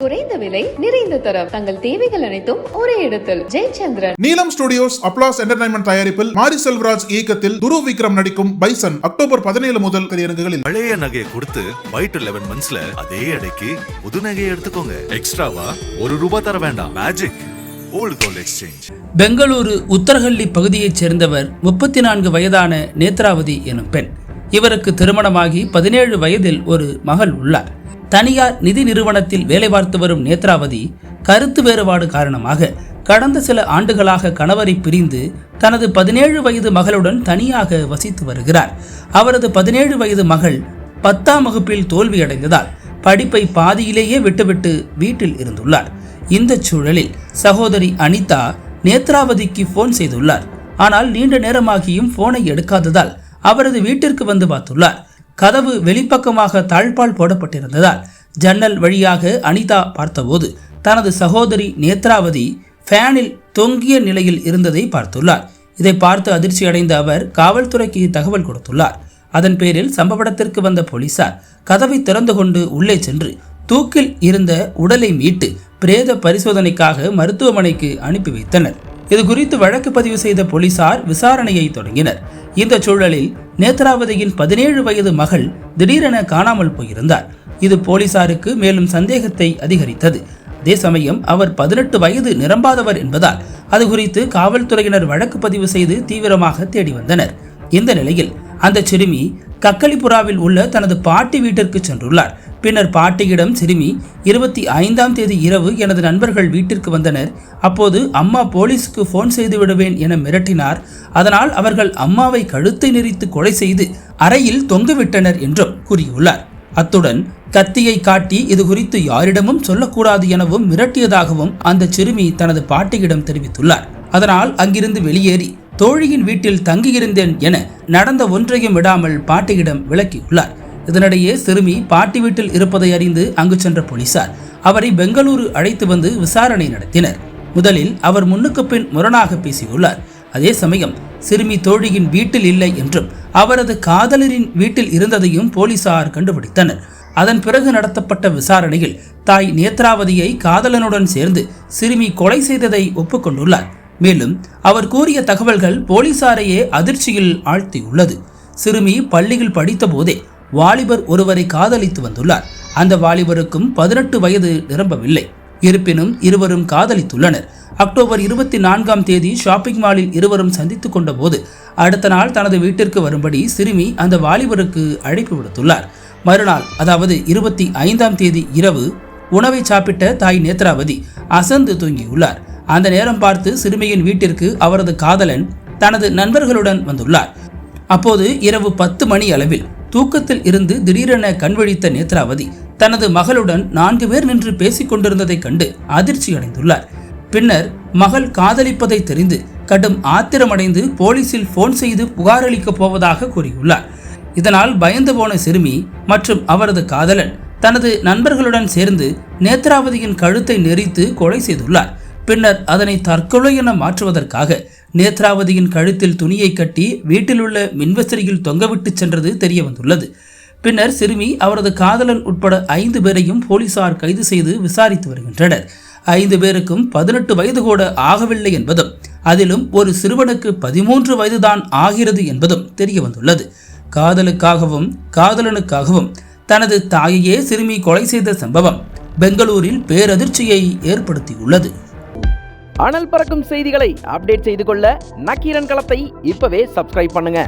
குறைந்த விலை நிறைந்த தரம் தங்கள் தேவைகள் அனைத்தும் ஒரே இடத்தில் ஜெயச்சந்திரன். நீலம் ஸ்டுடியோஸ் அப்ளாஸ் என்டர்டைன்மெண்ட் தயாரிப்பில் மாரி செல்வராஜ் இயக்கத்தில் துருவ் விக்ரம் நடிக்கும் பைசன் அக்டோபர் 17 முதல் திரையரங்குகளில். பழைய நகையை கொடுத்து 5 to 11 monthsல அதே எடைக்கு புது நகையை எடுத்துக்கோங்க. எக்ஸ்ட்ராவா ₹1 தர வேண்டாம். Magic old gold exchange. Bengaluru Uttarahalli பகுதியைச் சேர்ந்தவர் 34 வயதான நேத்ராவதி எனும் பெண். இவருக்கு திருமணமாகி 17 வயதில் ஒரு மகள் உள்ளார். தனியார் நிதி நிறுவனத்தில் வேலை பார்த்து வரும் நேத்ராவதி கருத்து வேறுபாடு காரணமாக கடந்த சில ஆண்டுகளாக கணவரை பிரிந்து தனது 17 வயது மகளுடன் தனியாக வசித்து வருகிறார். அவரது 17 வயது மகள் 10ஆம் வகுப்பில் தோல்வியடைந்ததால் படிப்பை பாதியிலேயே விட்டுவிட்டு வீட்டில் இருந்துள்ளார். இந்த சூழலில் சகோதரி அனிதா நேத்ராவதிக்கு போன் செய்துள்ளார். ஆனால் நீண்ட நேரமாகியும் போனை எடுக்காததால் அவரது வீட்டிற்கு வந்து பார்த்துள்ளார். கதவு வெளிப்பக்கமாக தாழ்பால் போடப்பட்டிருந்ததால் ஜன்னல் வழியாக அனிதா பார்த்தபோது தனது சகோதரி நேத்ராவதி ஃபேனில் தொங்கிய நிலையில் இருந்ததை பார்த்துள்ளார். இதை பார்த்து அதிர்ச்சி அடைந்த அவர் காவல்துறைக்கு தகவல் கொடுத்துள்ளார். அதன் பேரில் சம்பவ இடத்திற்கு வந்த போலீசார் கதவை திறந்து கொண்டு உள்ளே சென்று தூக்கில் இருந்த உடலை மீட்டு பிரேத பரிசோதனைக்காக மருத்துவமனைக்கு அனுப்பி வைத்தனர். இது குறித்து வழக்கு பதிவு செய்த போலீசார் விசாரணையை தொடங்கினர். இந்த சூழலில் நேத்ராவதியின் 17 வயது மகள் திடீரென காணாமல் போயிருந்தார். இது போலீசாருக்கு மேலும் சந்தேகத்தை அதிகரித்தது. அதே சமயம் அவர் 18 வயது நிரம்பாதவர் என்பதால் அது குறித்து காவல்துறையினர் வழக்கு பதிவு செய்து தீவிரமாக தேடி வந்தனர். இந்த நிலையில் அந்த சிறுமி கக்கலிபுராவில் உள்ள தனது பாட்டி வீட்டிற்கு சென்றுள்ளார். பின்னர் பாட்டியிடம் சிறுமி 25ஆம் தேதி இரவு எனது நண்பர்கள் வீட்டிற்கு வந்தனர். அப்போது அம்மா போலீஸுக்கு போன் செய்து விடுவேன் என மிரட்டினார். அதனால் அவர்கள் அம்மாவை கழுத்தை நெரித்து கொலை செய்து அறையில் தொங்குவிட்டனர் என்றும் கூறியுள்ளார். அத்துடன் கத்தியை காட்டி இது குறித்து யாரிடமும் சொல்லக்கூடாது எனவும் மிரட்டியதாகவும் அந்த சிறுமி தனது பாட்டியிடம் தெரிவித்துள்ளார். அதனால் அங்கிருந்து வெளியேறி தோழியின் வீட்டில் தங்கியிருந்தேன் என நடந்த ஒன்றையும் விடாமல் பாட்டியிடம் விளக்கியுள்ளார். இதனிடையே சிறுமி பாட்டி வீட்டில் இருப்பதை அறிந்து அங்கு சென்ற போலீசார் அவரை பெங்களூரு அழைத்து வந்து விசாரணை நடத்தினர். முதலில் அவர் முன்னுக்கு பின் முரணாக பேசியுள்ளார். அதே சமயம் சிறுமி தோழியின் வீட்டில் இல்லை என்றும் அவரது காதலரின் வீட்டில் இருந்ததையும் போலீசார் கண்டுபிடித்தனர். அதன் பிறகு நடத்தப்பட்ட விசாரணையில் தாய் நேத்ராவதியை காதலனுடன் சேர்ந்து சிறுமி கொலை செய்ததை ஒப்புக்கொண்டுள்ளார். மேலும் அவர் கூறிய தகவல்கள் போலீசாரையே அதிர்ச்சியில் ஆழ்த்தியுள்ளது. சிறுமி பள்ளியில் படித்த போதே வாலிபர் ஒருவரை காதலித்து வந்துள்ளார். அந்த வாலிபருக்கும் 18 வயது நிரம்பவில்லை. இருப்பினும் இருவரும் காதலித்துள்ளனர். அக்டோபர் 24ஆம் தேதி ஷாப்பிங் மாலில் இருவரும் சந்தித்துக் கொண்ட போது அடுத்த நாள் தனது வீட்டிற்கு வரும்படி சிறுமி அந்த வாலிபருக்கு அழைப்பு விடுத்துள்ளார். மறுநாள் அதாவது 25ஆம் தேதி இரவு உணவை சாப்பிட்ட தாய் நேத்ராவதி அசந்து தூங்கியுள்ளார். அந்த நேரம் பார்த்து சிறுமியின் வீட்டிற்கு அவரது காதலன் தனது நண்பர்களுடன் வந்துள்ளார். அப்போது இரவு 10 மணி அளவில் தூக்கத்தில் இருந்து திடீரென கண்விழித்த நேத்ராவதி தனது மகளுடன் 4 பேர் நின்று பேசிக் கொண்டிருந்ததை கண்டு அதிர்ச்சி அடைந்துள்ளார். பின்னர் மகள் காதலிப்பதை தெரிந்து கடும் ஆத்திரமடைந்து போலீசில் போன் செய்து புகாரளிக்கப் போவதாக கூறியுள்ளார். இதனால் பயந்து போன சிறுமி மற்றும் அவரது காதலன் தனது நண்பர்களுடன் சேர்ந்து நேத்ராவதியின் கழுத்தை நெரித்து கொலை செய்துள்ளார். பின்னர் அதனை தற்கொலை என மாற்றுவதற்காக நேத்ராவதியின் கழுத்தில் துணியை கட்டி வீட்டில் உள்ள மின்விசிறியில் தொங்கவிட்டு சென்றது தெரிய வந்துள்ளது. பின்னர் சிறுமி அவரது காதலன் உட்பட 5 பேரையும் போலீசார் கைது செய்து விசாரித்து வருகின்றனர். 5 பேருக்கும் 18 வயது கூட ஆகவில்லை என்பதும் அதிலும் ஒரு சிறுவனுக்கு 13 வயதுதான் ஆகிறது என்பதும் தெரிய வந்துள்ளது. காதலுக்காகவும் காதலனுக்காகவும் தனது தாயையே சிறுமி கொலை செய்த சம்பவம் பெங்களூரில் பேரதிர்ச்சியை ஏற்படுத்தியுள்ளது. அனல் பறக்கும் செய்திகளை அப்டேட் செய்து கொள்ள நக்கீரன் களத்தை இப்பவே சப்ஸ்கிரைப் பண்ணுங்க.